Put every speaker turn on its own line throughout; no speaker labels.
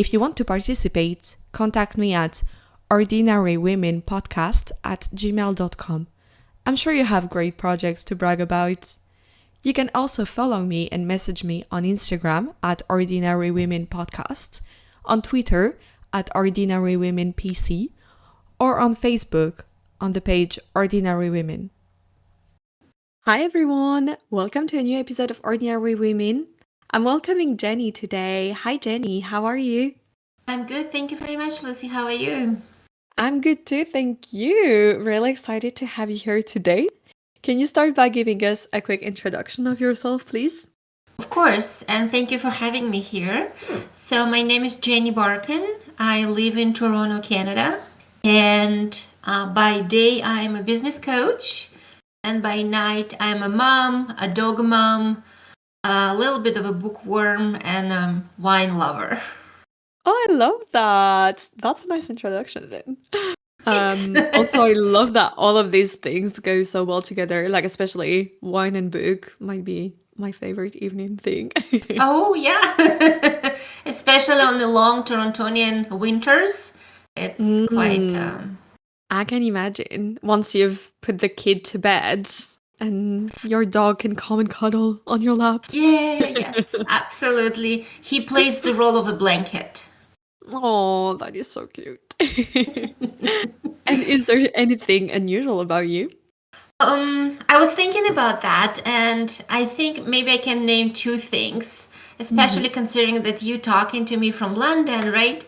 If you want to participate, contact me at ordinarywomenpodcast@gmail.com. I'm sure you have great projects to brag about. You can also follow me and message me on Instagram at Ordinary Women Podcast, on Twitter at Ordinary Women PC, or on Facebook on the page Ordinary Women. Hi everyone, welcome to a new episode of Ordinary Women. I'm welcoming Jenny today. Hi Jenny, how are you?
I'm good, thank you very much, Lucy. How are you?
I'm good too, thank you. Really excited to have you here today. Can you start by giving us a quick introduction of yourself, please?
Of course, and thank you for having me here. So, my name is Jenny Barkin. I live in Toronto, Canada, and by day I'm a business coach, and by night I'm a mom, a dog mom, a little bit of a bookworm, and a wine lover.
Oh, I love that. That's a nice introduction then. Also, I love that all of these things go so well together, like especially wine and book might be my favorite evening thing.
Oh, yeah. Especially on the long Torontonian winters. It's quite.
I can imagine once you've put the kid to bed and your dog can come and cuddle on your lap.
Yeah, yes, absolutely. He plays the role of a blanket.
Oh, that is so cute. And is there anything unusual about you?
I was thinking about that, and I think maybe I can name two things, especially considering that you talking to me from London, right?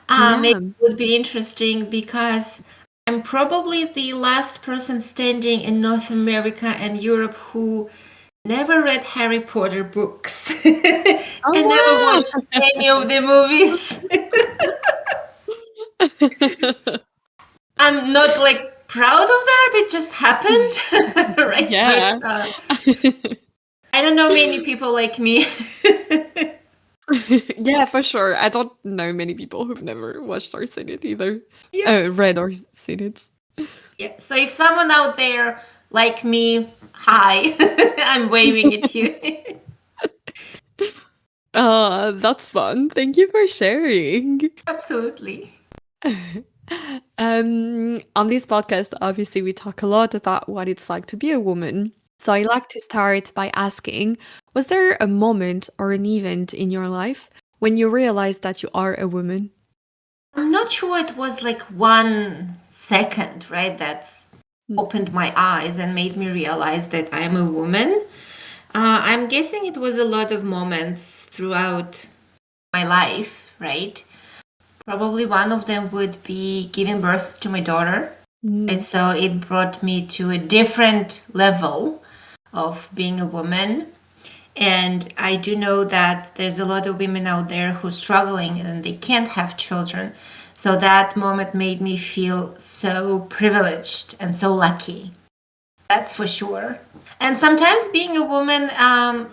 Maybe it would be interesting because I'm probably the last person standing in North America and Europe who never read Harry Potter books and never watched any of the movies. I'm not like proud of that. It just happened, right?
Yeah.
But I don't know many people like me.
Yeah, for sure. I don't know many people who've never watched or seen it either.
Yeah.
Read or seen it.
Yeah. So if someone out there like me, hi, I'm waving at you.
That's fun. Thank you for sharing.
Absolutely.
On this podcast, obviously, we talk a lot about what it's like to be a woman. So I like to start by asking, was there a moment or an event in your life when you realized that you are a woman?
I'm not sure it was like 1 second, right, that opened my eyes and made me realize that I'm a woman. I'm guessing it was a lot of moments throughout my life, right? Probably one of them would be giving birth to my daughter. And so it brought me to a different level of being a woman. And I do know that there's a lot of women out there who are struggling and they can't have children. So that moment made me feel so privileged and so lucky. That's for sure. And sometimes being a woman,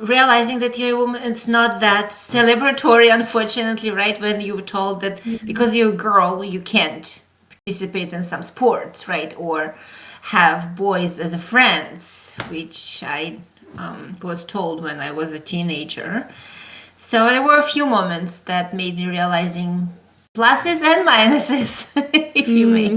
realizing that you're a woman, it's not that celebratory, unfortunately, right? When you were told that because you're a girl, you can't participate in some sports, right? Or have boys as a friends, which I was told when I was a teenager. So there were a few moments that made me realizing pluses and minuses, if you may.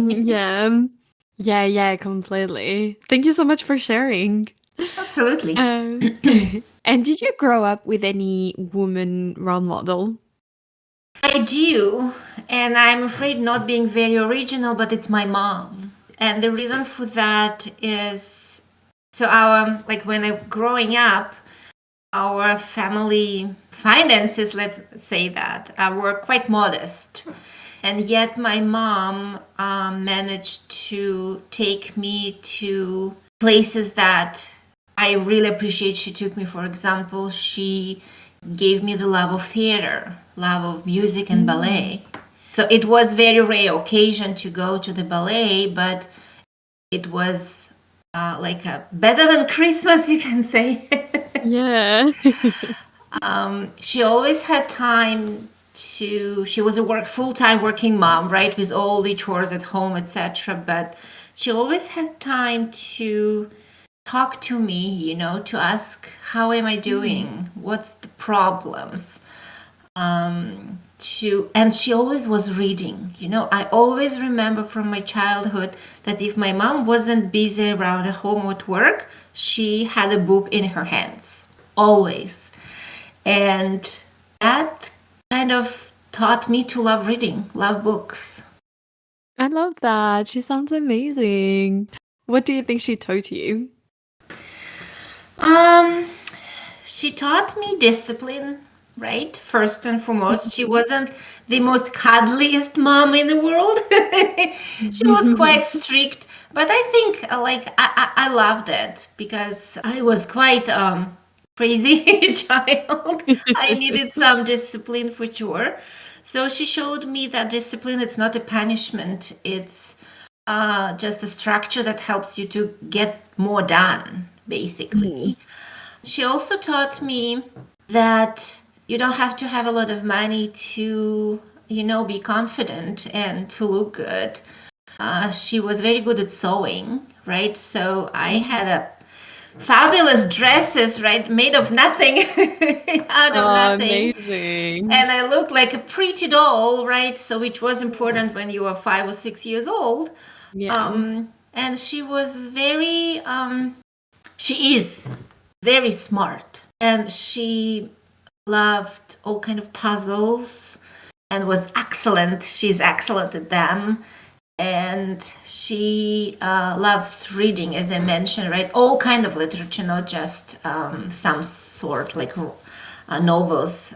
Yeah, completely. Thank you so much for sharing.
Absolutely.
And did you grow up with any woman role model?
I do, and I'm afraid not being very original, but it's my mom. And the reason for that is so our like when I'm growing up, our family finances, let's say that, were quite modest. And yet my mom managed to take me to places that I really appreciate. She took me, for example, she gave me the love of theater, love of music and ballet. So it was very rare occasion to go to the ballet, but it was like a better than Christmas, you can say.
Yeah.
She always had time to. She was a full-time working mom, right, with all the chores at home, etc. But she always had time to talk to me, to ask how am I doing, what's the problems. and she always was reading. I always remember from my childhood that if my mom wasn't busy around the home at work, she had a book in her hands, always. And that kind of taught me to love reading, love books.
I love that. She sounds amazing. What do you think she taught you?
She taught me discipline, right? First and foremost, she wasn't the most cuddliest mom in the world. She was quite strict, but I think I loved it because I was quite crazy child. I needed some discipline for sure. So she showed me that discipline, it's not a punishment. It's just a structure that helps you to get more done, basically. She also taught me that you don't have to have a lot of money to, be confident and to look good. She was very good at sewing, right? So I had a fabulous dresses, right, made of nothing, out of nothing.
Amazing.
And I looked like a pretty doll, right? So which was important when you were 5 or 6 years old.
Yeah.
And she was she is very smart, and she loved all kind of puzzles and was excellent. She's excellent at them. And she loves reading, as I mentioned, right? All kind of literature, not just some sort like novels.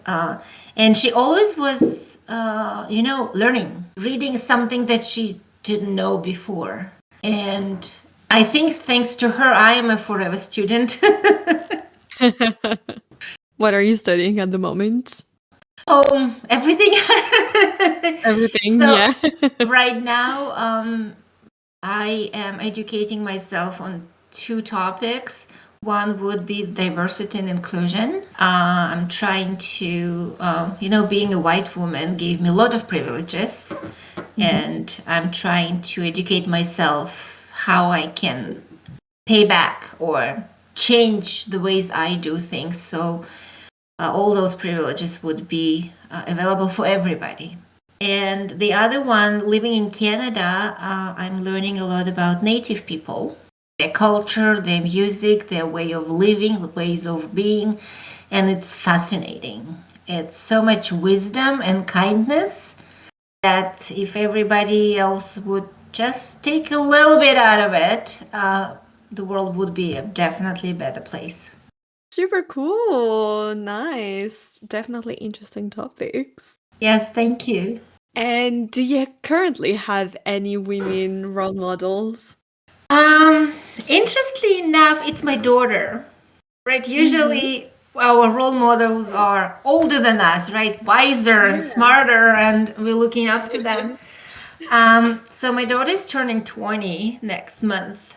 And she always was, learning, reading something that she didn't know before. And I think thanks to her, I am a forever student.
What are you studying at the moment?
Oh, everything.
Everything,
So
yeah.
right now, I am educating myself on 2 topics. One would be diversity and inclusion. I'm trying to, being a white woman gave me a lot of privileges, and I'm trying to educate myself how I can pay back or change the ways I do things. So all those privileges would be available for everybody. And the other one, living in Canada, I'm learning a lot about Native people, their culture, their music, their way of living, ways of being, and it's fascinating. It's so much wisdom and kindness that if everybody else would just take a little bit out of it, the world would be definitely a better place.
Super cool. Nice. Definitely interesting topics.
Yes, thank you.
And do you currently have any women role models?
Interestingly enough, it's my daughter, right? Usually our role models are older than us, right? Wiser and smarter, and we're looking up to them. So my daughter is turning 20 next month,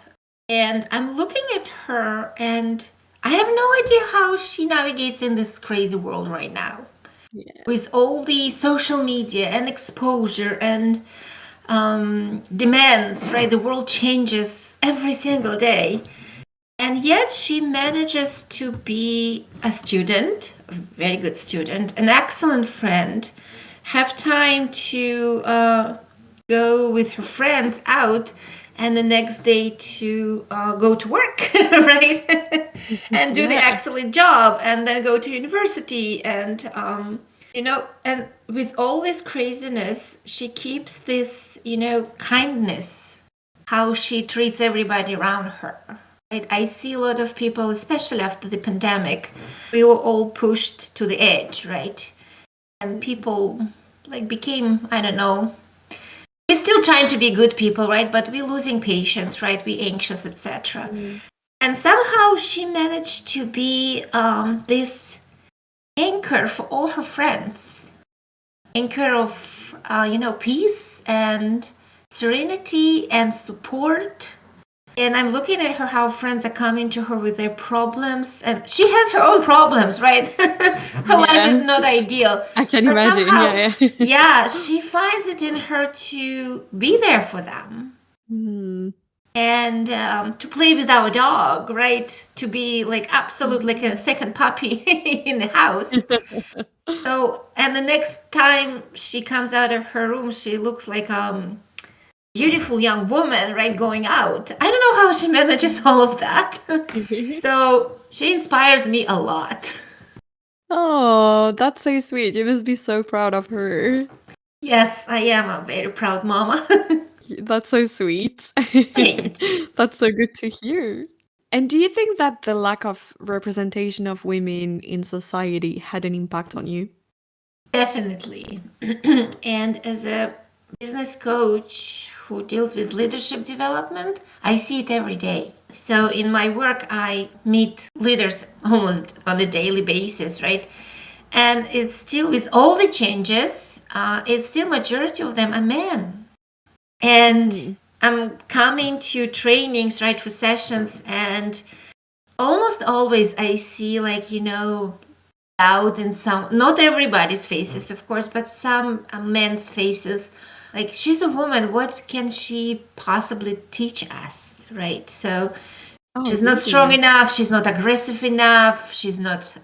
and I'm looking at her, and I have no idea how she navigates in this crazy world right now.
Yeah.
With all the social media and exposure and demands, right? The world changes every single day. And yet she manages to be a student, a very good student, an excellent friend, have time to go with her friends out, and the next day to go to work, right? And do the excellent job, and then go to university. And, and with all this craziness, she keeps this, kindness, how she treats everybody around her. I see a lot of people, especially after the pandemic, we were all pushed to the edge, right? And people became, I don't know, we're still trying to be good people, right? But we're losing patience, right? We're anxious, etc. And somehow she managed to be this anchor for all her friends, anchor of, peace and serenity and support. And I'm looking at her, how friends are coming to her with their problems. And she has her own problems, right? Her life is not ideal.
I can
But
imagine.
somehow,
Yeah.
she finds it in her to be there for them. and to play with our dog, right? To be like absolute like a second puppy in the house. So, and the next time she comes out of her room, she looks like beautiful young woman, right, going out. I don't know how she manages all of that. So she inspires me a lot.
Oh, that's so sweet. You must be so proud of her.
Yes, I am a very proud mama.
That's so sweet.
Thank you.
That's so good to hear. And do you think that the lack of representation of women in society had an impact on you?
Definitely. And as a business coach who deals with leadership development, I see it every day. So in my work, I meet leaders almost on a daily basis, right? And it's still, with all the changes, it's still majority of them are men. And I'm coming to trainings, right, for sessions, and almost always I see like, doubt in some, not everybody's faces, of course, but some men's faces. Like, she's a woman, what can she possibly teach us, right? So
Oh,
she's not strong
really?
enough, she's not aggressive enough, she's not,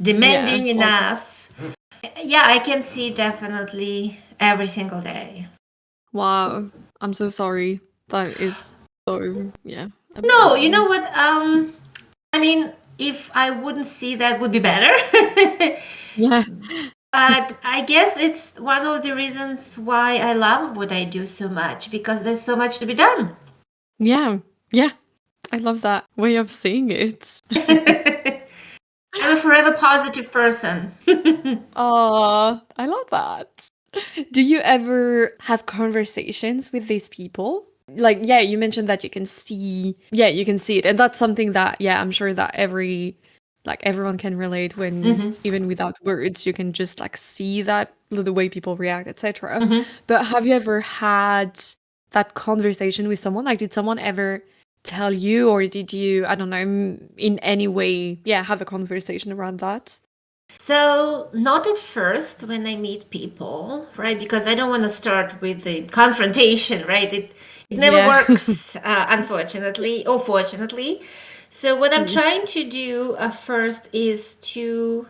demanding
Yeah.
enough. Yeah, I can see definitely every single day.
Wow. I'm so sorry. That is so, yeah.
No, you know what? I mean, if I wouldn't see that would be better.
Yeah.
But I guess it's one of the reasons why I love what I do so much, because there's so much to be done.
Yeah. Yeah. I love that way of saying it.
I'm a forever positive person.
Oh, I love that. Do you ever have conversations with these people? Like, yeah, you mentioned that you can see, you can see it. And that's something that, I'm sure that everyone can relate when even without words, you can just like see that the way people react, etc. But have you ever had that conversation with someone? Like, did someone ever tell you, or did you, I don't know, in any way, have a conversation around that?
So, not at first when I meet people, right? Because I don't want to start with the confrontation, right? It never
Yeah.
works, unfortunately or fortunately. So, what I'm trying to do first is to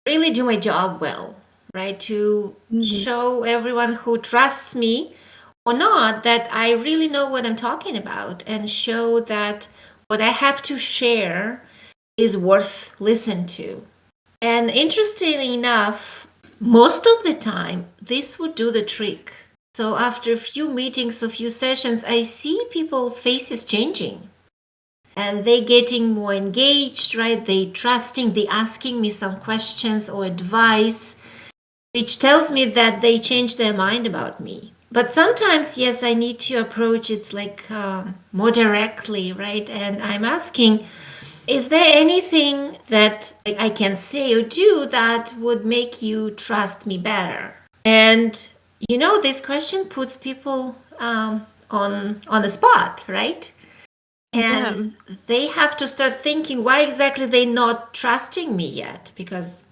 really do my job well, right? To show everyone who trusts me or not that I really know what I'm talking about, and show that what I have to share is worth listening to. And interestingly enough, most of the time, this would do the trick. So after a few meetings, a few sessions, I see people's faces changing. And they getting more engaged, right? They trusting, they asking me some questions or advice, which tells me that they changed their mind about me. But sometimes, yes, I need to approach it like more directly, right? And I'm asking, is there anything that I can say or do that would make you trust me better? And this question puts people on the spot, right?
Yeah.
And they have to start thinking why exactly they're not trusting me yet, because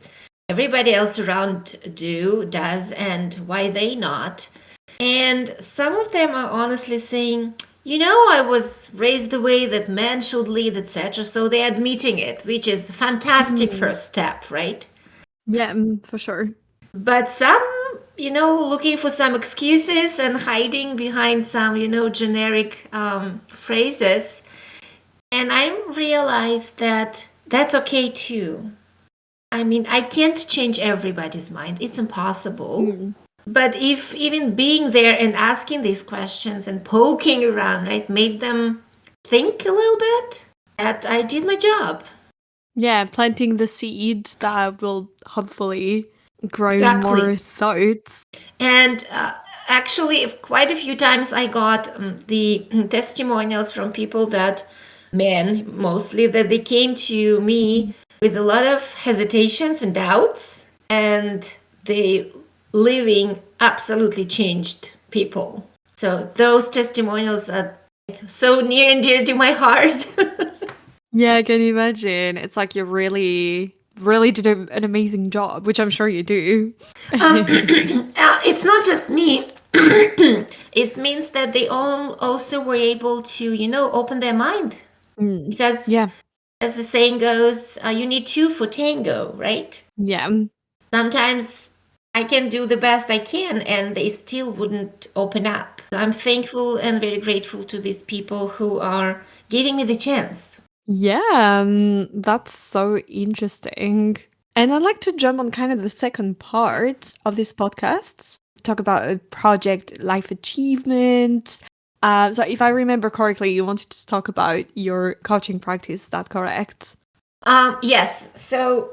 everybody else around does, and why they not. And some of them are honestly saying, I was raised the way that men should lead, etc. So they're admitting it, which is a fantastic first step, right?
Yeah, for sure.
But some, looking for some excuses and hiding behind some, generic phrases. And I realized that that's okay too. I mean, I can't change everybody's mind, it's impossible. But if even being there and asking these questions and poking around, right, made them think a little bit, that I did my job.
Yeah, planting the seeds that will hopefully grow
Exactly.
more thoughts.
And actually, quite a few times I got the testimonials from people that, men mostly, that they came to me with a lot of hesitations and doubts, and they living absolutely changed people. So those testimonials are so near and dear to my heart.
Yeah, I can imagine. It's like you really, really did an amazing job, which I'm sure you do.
It's not just me. it means that they all also were able to, open their mind. Because
Yeah.
as the saying goes, you need two for tango, right?
Yeah.
Sometimes I can do the best I can and they still wouldn't open up. I'm thankful and very grateful to these people who are giving me the chance.
Yeah, that's so interesting. And I'd like to jump on kind of the second part of this podcast, talk about a project life achievement. So if I remember correctly, you wanted to talk about your coaching practice, is that correct?
Yes. So,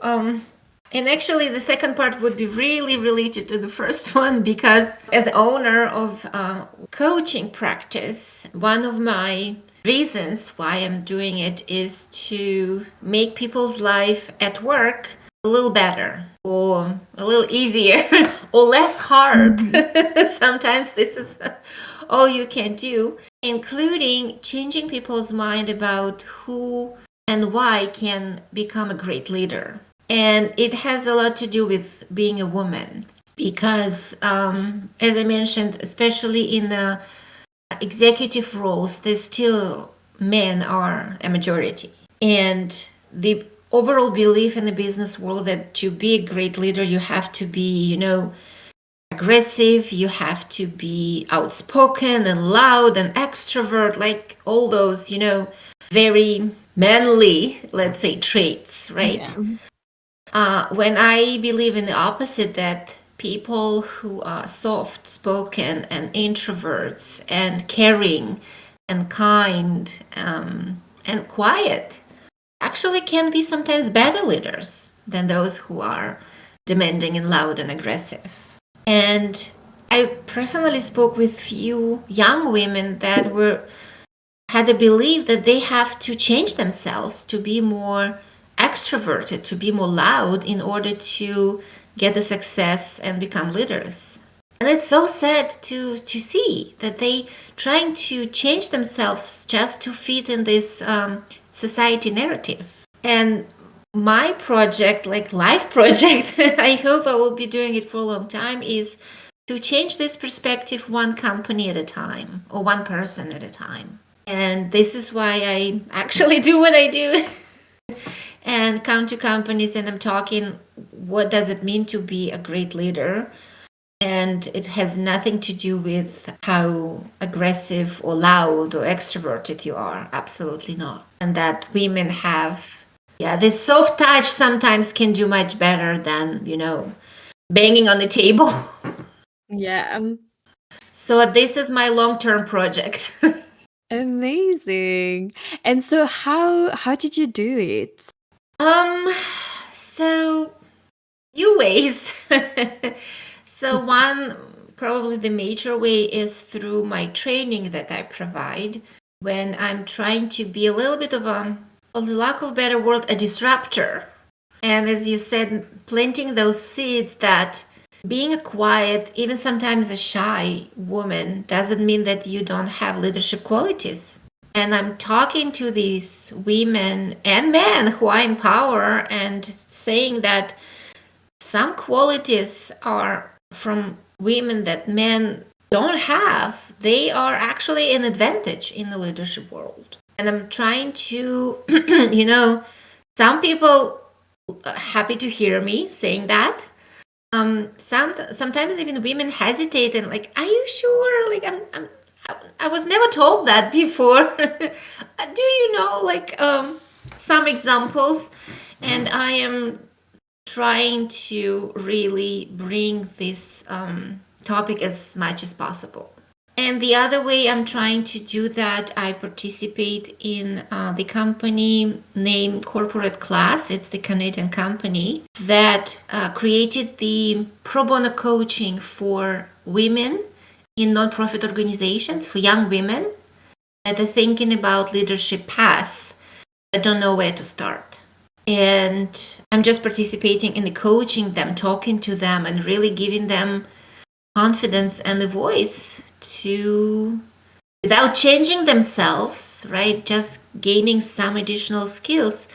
and actually, the second part would be really related to the first one because, as owner of coaching practice, one of my reasons why I'm doing it is to make people's life at work a little better or a little easier or less hard. Sometimes this is all you can do, including changing people's mind about who and why can become a great leader. And it has a lot to do with being a woman because, as I mentioned, especially in the executive roles, there's still men are a majority. And the overall belief in the business world that to be a great leader, you have to be, aggressive, you have to be outspoken and loud and extrovert, like all those, very manly, let's say, traits, right? When I believe in the opposite, that people who are soft spoken and introverts and caring and kind and quiet actually can be sometimes better leaders than those who are demanding and loud and aggressive. And I personally spoke with few young women that had a belief that they have to change themselves to be more extroverted, to be more loud in order to get the success and become leaders. And it's so sad to see that they trying to change themselves just to fit in this society narrative. And my project, like life project, I hope I will be doing it for a long time, is to change this perspective one company at a time or one person at a time. And this is why I actually do what I do and come to companies and I'm talking what does it mean to be a great leader. And it has nothing to do with how aggressive or loud or extroverted you are. Absolutely not. And that women have, this soft touch sometimes can do much better than, banging on the table.
Yeah.
So this is my long-term project.
Amazing. And so how did you do it?
So few ways. So one, probably the major way is through my training that I provide when I'm trying to be a little bit of for the lack of a better word, a disruptor. And as you said, planting those seeds that being a quiet, even sometimes a shy woman doesn't mean that you don't have leadership qualities. And I'm talking to these women and men who are in power and saying that some qualities are from women that men don't have. They are actually an advantage in the leadership world. And I'm trying to, some people are happy to hear me saying that. Sometimes even women hesitate and like, are you sure? Like, I was never told that before. Do you know, like, some examples? And I am trying to really bring this topic as much as possible. And the other way I'm trying to do that, I participate in the company named Corporate Class. It's the Canadian company that created the pro bono coaching for women in nonprofit organizations, for young women that are thinking about leadership path but don't know where to start. And I'm just participating in the coaching them, talking to them, and really giving them confidence and a voice to, without changing themselves, right? Just gaining some additional skills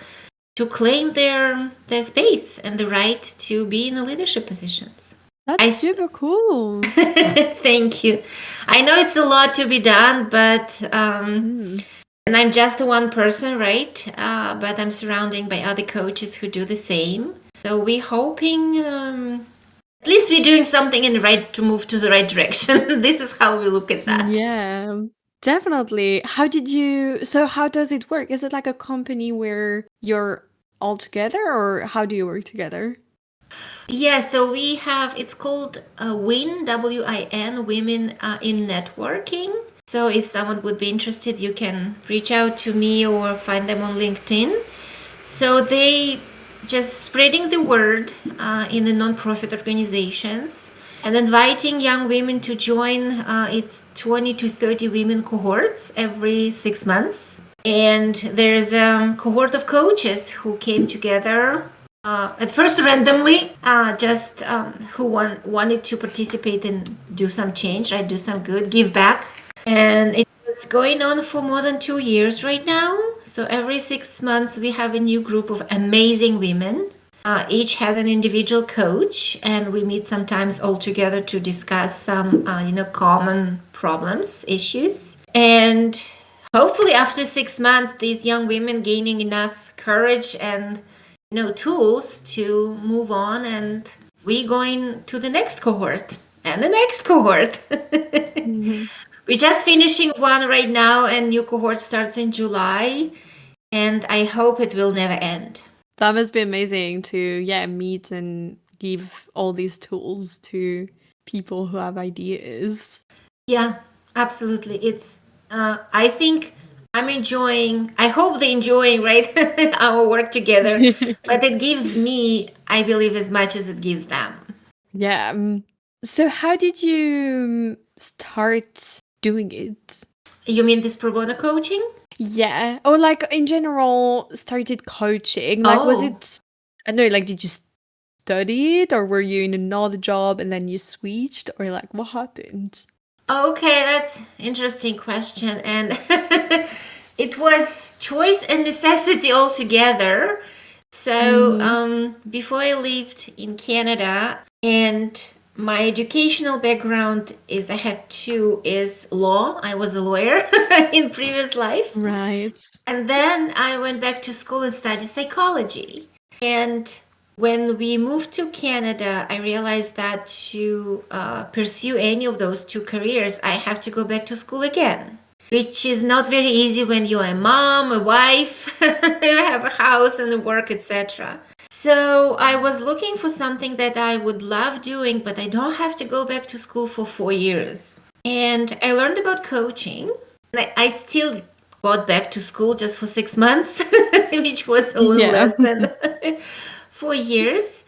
to claim their space and the right to be in the leadership positions.
That's super cool.
Thank you. I know it's a lot to be done, but and I'm just one person, right? But I'm surrounded by other coaches who do the same. So we're hoping at least we're doing something in the right to move to the right direction. This is how we look at that.
Yeah, definitely. How does it work? Is it like a company where you're all together, or how do you work together?
Yeah, so we have, it's called WIN, WIN, Women in Networking. So if someone would be interested, you can reach out to me or find them on LinkedIn. So they just spreading the word in the nonprofit organizations and inviting young women to join its 20 to 30 women cohorts every 6 months. And there's a cohort of coaches who came together at first randomly, just who wanted to participate and do some change, right? Do some good, give back. And it was going on for more than 2 years right now. So every 6 months, we have a new group of amazing women. Each has an individual coach, and we meet sometimes all together to discuss some, common problems, issues. And hopefully, after 6 months, these young women gaining enough courage and tools to move on, and we going to the next cohort and the next cohort. We're just finishing one right now, and new cohort starts in July, and I hope it will never end.
That must be amazing to meet and give all these tools to people who have ideas.
Yeah, absolutely. It's I think I'm enjoying, I hope they're enjoying, right, our work together, but it gives me, I believe, as much as it gives them.
Yeah. So how did you start doing it?
You mean this pro bono coaching?
Yeah. Or like in general, started coaching. Like, was it, I don't know, like, did you study it, or were you in another job and then you switched, or like what happened?
Okay, that's interesting question. And it was choice and necessity altogether. So before I lived in Canada, and my educational background is, I have two, is law. I was a lawyer in previous life.
Right.
And then I went back to school and studied psychology. And when we moved to Canada, I realized that to pursue any of those two careers, I have to go back to school again, which is not very easy when you're a mom, a wife, you have a house and a work, etc. So I was looking for something that I would love doing, but I don't have to go back to school for 4 years. And I learned about coaching. I still got back to school just for 6 months, which was a little less than 4 years.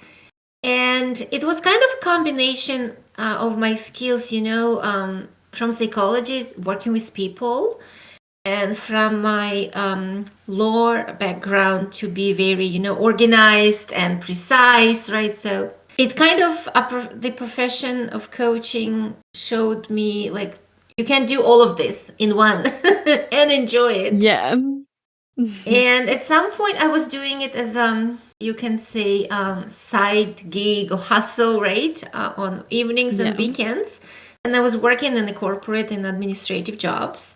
And it was kind of a combination of my skills, from psychology, working with people, and from my law background to be very, organized and precise, right? So it kind of, the profession of coaching showed me, like, you can do all of this in one and enjoy it.
Yeah.
And at some point I was doing it as you can say side gig or hustle, right, on evenings and weekends. And I was working in the corporate and administrative jobs.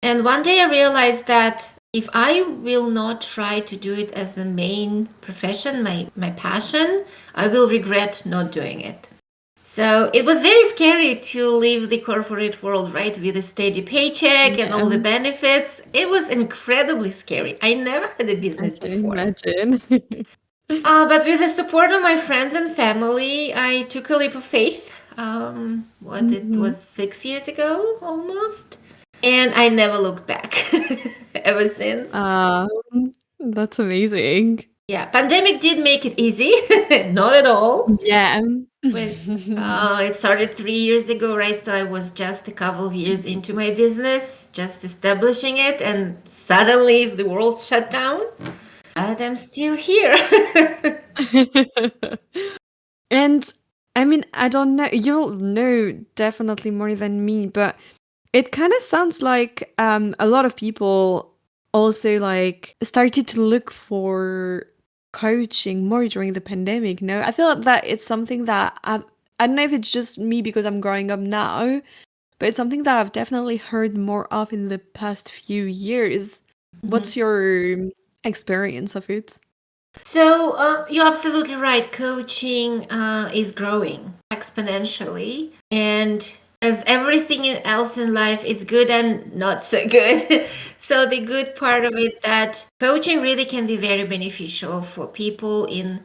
And one day I realized that if I will not try to do it as the main profession, my passion, I will regret not doing it. So it was very scary to leave the corporate world, right, with a steady paycheck and all the benefits. It was incredibly scary. I never had a business before.
Imagine.
But with the support of my friends and family, I took a leap of faith. It was 6 years ago, almost. And I never looked back ever since.
That's amazing.
Yeah, pandemic did make it easy. Not at all.
Yeah.
It started 3 years ago, right? So I was just a couple of years into my business, just establishing it, and suddenly the world shut down. But I'm still here.
And I mean, I don't know, you'll know definitely more than me, but it kind of sounds like a lot of people also like started to look for coaching more during the pandemic. No, I feel that it's something that I don't know if it's just me because I'm growing up now, but it's something that I've definitely heard more of in the past few years. What's your experience of it?
So you're absolutely right. Coaching is growing exponentially, and as everything else in life, it's good and not so good. So the good part of it that coaching really can be very beneficial for people in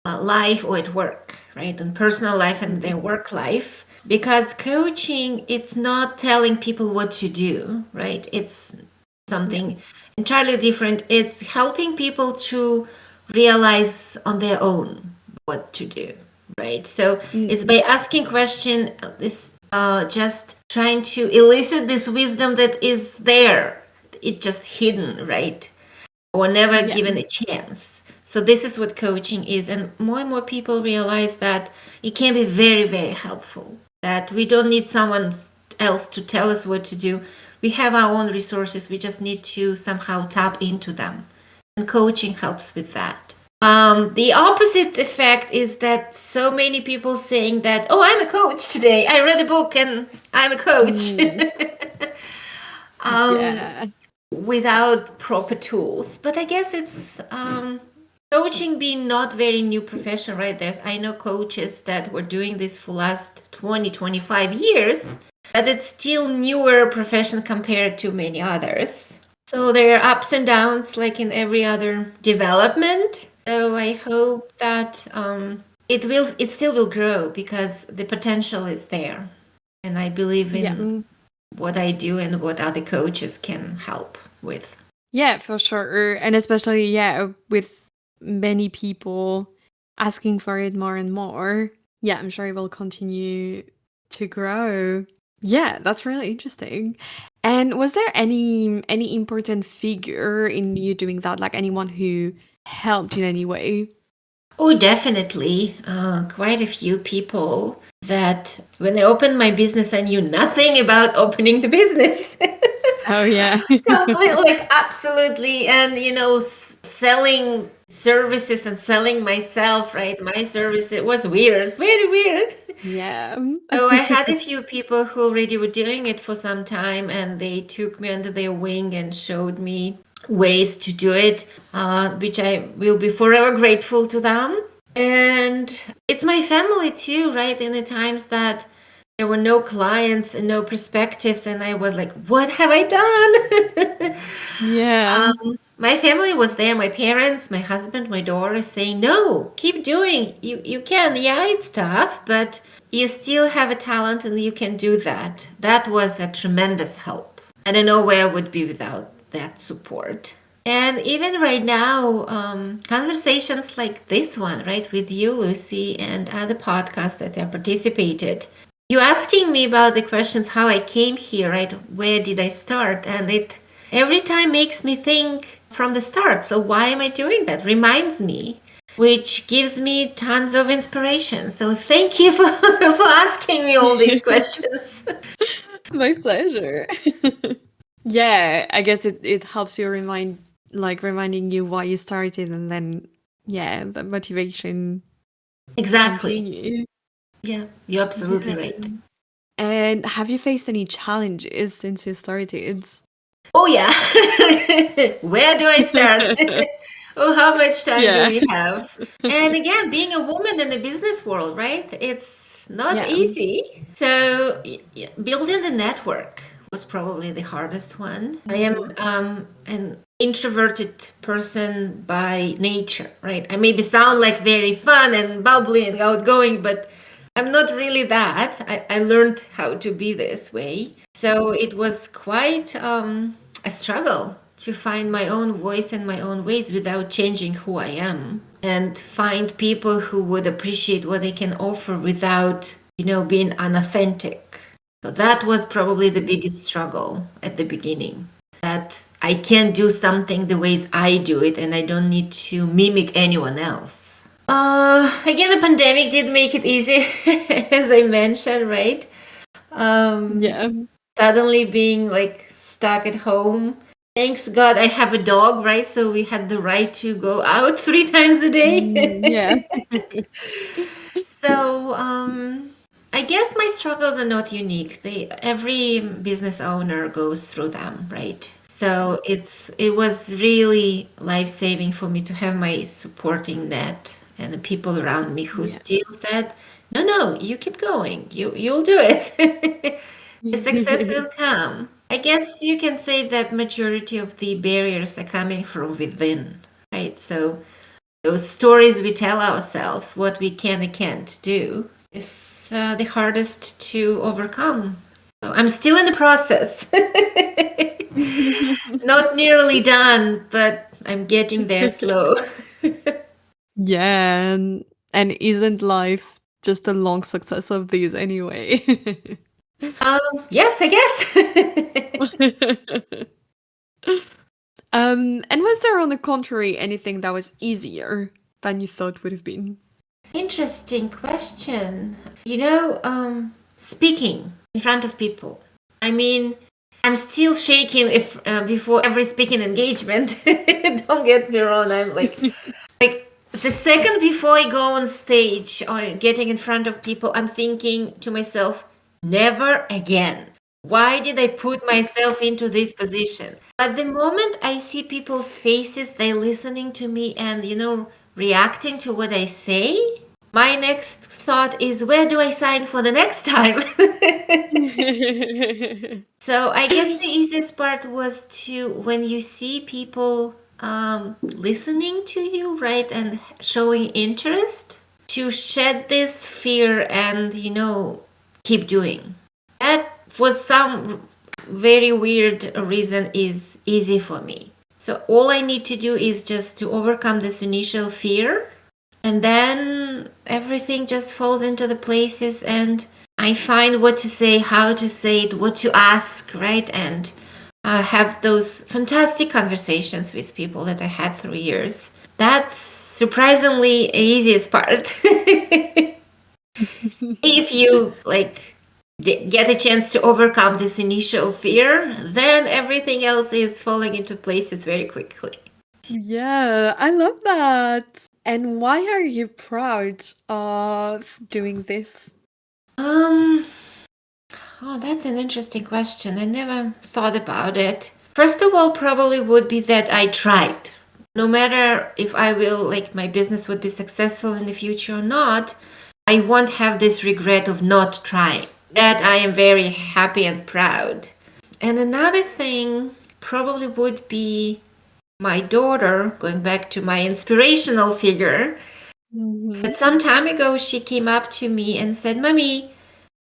life or at work, right? In personal life and their work life. Because coaching, it's not telling people what to do, right? It's something entirely different. It's helping people to realize on their own what to do, right? So it's by asking question, this just trying to elicit this wisdom that is there. It just hidden, right? Or never
Yeah.
given a chance. So this is what coaching is, and more people realize that it can be very, very helpful. That we don't need someone else to tell us what to do. We have our own resources. We just need to somehow tap into them, and coaching helps with that. The opposite effect is that so many people saying that, "Oh, I'm a coach today. I read a book and I'm a coach."
Yeah.
Without proper tools. But I guess it's coaching being not very new profession, right? I know coaches that were doing this for last 20, 25 years, but it's still newer profession compared to many others. So there are ups and downs like in every other development. So I hope that it still will grow because the potential is there. And I believe in what I do and what other coaches can help with.
Yeah, for sure. And especially, with many people asking for it more and more. Yeah, I'm sure it will continue to grow. Yeah, that's really interesting. And was there any important figure in you doing that? Like anyone who helped in any way?
Oh, definitely. Quite a few people that when I opened my business, I knew nothing about opening the business.
Oh, yeah.
Completely, like, absolutely. And, selling services and selling myself, right? My service, it was weird, very weird.
Yeah.
So I had a few people who already were doing it for some time, and they took me under their wing and showed me ways to do it, which I will be forever grateful to them. And it's my family too, right? In the times that there were no clients and no perspectives, and I was like, what have I done?
Yeah.
My family was there, my parents, my husband, my daughter, saying, no, keep doing. You can. Yeah, it's tough, but you still have a talent and you can do that. That was a tremendous help. I don't know where I would be without that support. And even right now, conversations like this one, right, with you, Lucy, and other podcasts that I participated, you asking me about the questions, how I came here, right, where did I start? And it every time makes me think from the start. So why am I doing that? Reminds me, which gives me tons of inspiration. So thank you for asking me all these questions.
My pleasure. Yeah, I guess it helps you reminding you why you started, and then the motivation
Exactly.
continue.
Yeah, you're absolutely
Yeah.
right.
And have you faced any challenges since you started?
Oh, yeah. Where do I start? Oh, how much time do
Yeah.
we have? And again, being a woman in the business world, right? It's not
Yeah.
easy. So, building the network was probably the hardest one. I am an introverted person by nature, right? I maybe sound like very fun and bubbly and outgoing, but I'm not really that. I learned how to be this way. So it was quite a struggle to find my own voice and my own ways without changing who I am, and find people who would appreciate what I can offer without, being unauthentic. So that was probably the biggest struggle at the beginning. That I can do something the ways I do it and I don't need to mimic anyone else. Again, the pandemic did make it easy, as I mentioned, right?
Yeah.
Suddenly being like stuck at home. Thanks God I have a dog, right? So we had the right to go out 3 times a day.
Yeah.
So, I guess my struggles are not unique. Every business owner goes through them, right? So it was really life-saving for me to have my supporting net and the people around me who
Yeah.
still said, "No, no, you keep going. You'll do it. The success will come." I guess you can say that majority of the barriers are coming from within, right? So those stories we tell ourselves, what we can and can't do, is the hardest to overcome. So I'm still in the process. Not nearly done, but I'm getting there slow.
Yeah, and isn't life just a long success of these anyway?
Yes, I guess.
And was there, on the contrary, anything that was easier than you thought would have been?
Interesting question. Speaking in front of people. I mean, I'm still shaking if before every speaking engagement. Don't get me wrong. I'm like the second before I go on stage or getting in front of people, I'm thinking to myself, never again. Why did I put myself into this position? But the moment I see people's faces, they're listening to me and, reacting to what I say, my next thought is, where do I sign for the next time? So I guess the easiest part was when you see people listening to you, right, and showing interest, to shed this fear and, keep doing. That for some very weird reason is easy for me. So all I need to do is just to overcome this initial fear, and then everything just falls into the places, and I find what to say, how to say it, what to ask, right? And have those fantastic conversations with people that I had through years. That's surprisingly easiest part. If you get a chance to overcome this initial fear, then everything else is falling into places very quickly.
Yeah, I love that. And why are you proud of doing this?
Oh, that's an interesting question. I never thought about it. First of all, probably would be that I tried. No matter if my business would be successful in the future or not, I won't have this regret of not trying. That I am very happy and proud. And another thing probably would be my daughter, going back to my inspirational figure. But some time ago, she came up to me and said, "Mommy,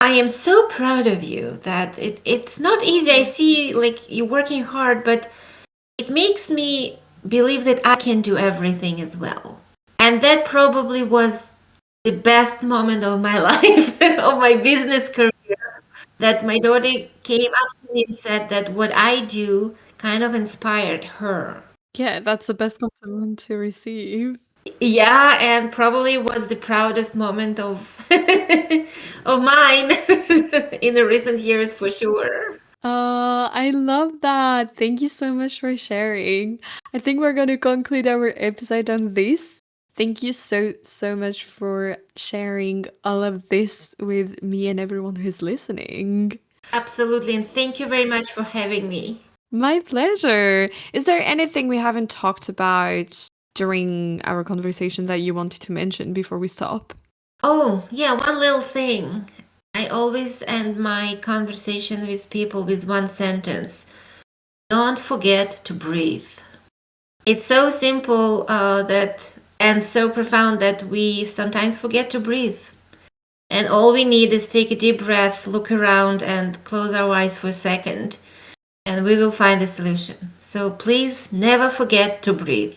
I am so proud of you that it's not easy. I see you're working hard, but it makes me believe that I can do everything as well." And that probably was the best moment of my life, of my business career, that my daughter came up to me and said that what I do kind of inspired her.
Yeah, that's the best compliment to receive.
Yeah, and probably was the proudest moment of of mine in the recent years for sure.
I love that. Thank you so much for sharing. I think we're going to conclude our episode on this. Thank you so much for sharing all of this with me and everyone who's listening.
Absolutely, and thank you very much for having me.
My pleasure. Is there anything we haven't talked about during our conversation that you wanted to mention before we stop?
Oh, yeah, one little thing. I always end my conversation with people with one sentence. Don't forget to breathe. It's so simple and so profound that we sometimes forget to breathe. And all we need is take a deep breath, look around, and close our eyes for a second, and we will find a solution. So please never forget to breathe.